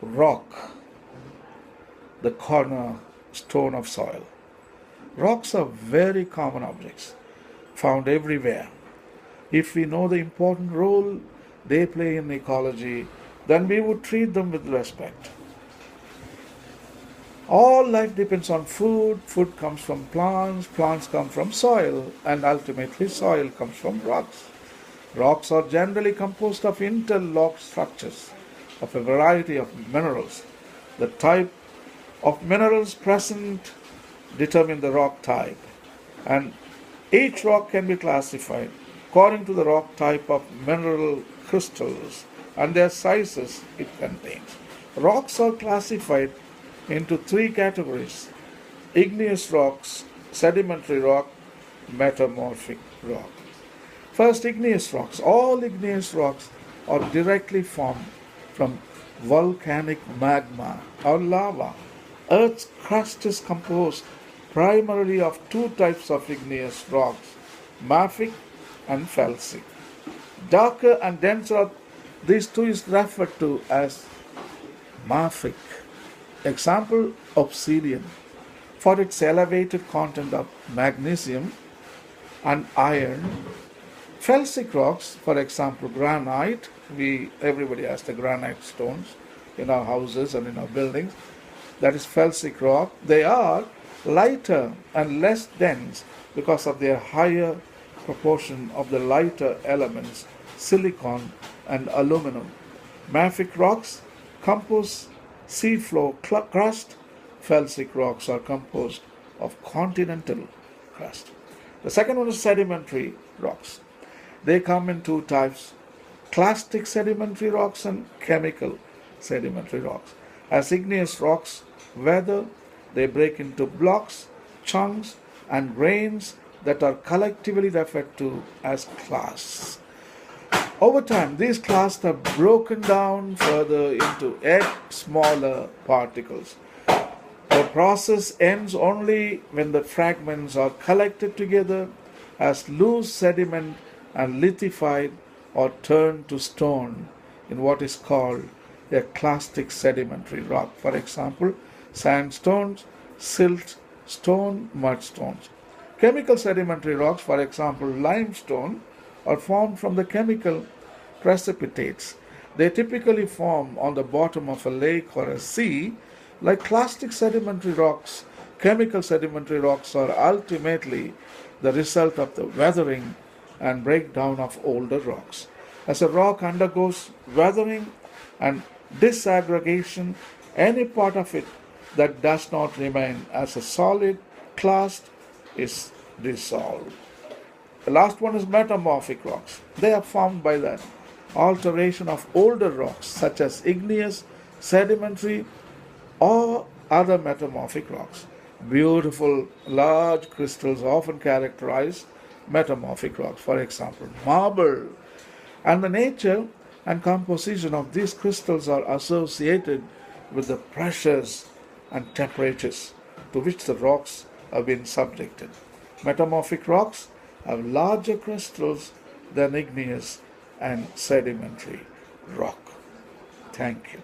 Rock, the cornerstone of soil. Rocks are very common objects, found everywhere. If we know the important role they play in ecology, then we would treat them with respect. All life depends on food, food comes from plants, plants come from soil, and ultimately soil comes from rocks. Rocks are generally composed of interlocked structures of a variety of minerals. The type of minerals present determine the rock type, and each rock can be classified according to the rock type of mineral crystals and their sizes it contains. Rocks are classified into three categories: igneous rocks, sedimentary rock, metamorphic rock. First, igneous rocks. All igneous rocks are directly formed from volcanic magma or lava. Earth's crust is composed primarily of two types of igneous rocks, mafic and felsic. Darker and denser, these two is referred to as mafic. Example, obsidian, for its elevated content of magnesium and iron. Felsic rocks, for example, granite. Everybody has the granite stones in our houses and in our buildings. That is felsic rock. They are lighter and less dense because of their higher proportion of the lighter elements, silicon and aluminum. Mafic rocks compose seafloor crust. Felsic rocks are composed of continental crust. The second one is sedimentary rocks. They come in two types: clastic sedimentary rocks and chemical sedimentary rocks. As igneous rocks weather, they break into blocks, chunks, and grains that are collectively referred to as clasts. Over time, these clasts are broken down further into yet smaller particles. The process ends only when the fragments are collected together as loose sediment and lithified or turned to stone in what is called a clastic sedimentary rock. For example, sandstones, silt stone, mudstones. Chemical sedimentary rocks, for example, limestone, are formed from the chemical precipitates. They typically form on the bottom of a lake or a sea. Like clastic sedimentary rocks, chemical sedimentary rocks are ultimately the result of the weathering and breakdown of older rocks. As a rock undergoes weathering and disaggregation, any part of it that does not remain as a solid clast is dissolved. The last one is metamorphic rocks. They are formed by the alteration of older rocks such as igneous, sedimentary, or other metamorphic rocks. Beautiful large crystals often characterize metamorphic rocks. For example, marble. And the nature and composition of these crystals are associated with the pressures and temperatures to which the rocks have been subjected. Metamorphic rocks have larger crystals than igneous and sedimentary rock. Thank you.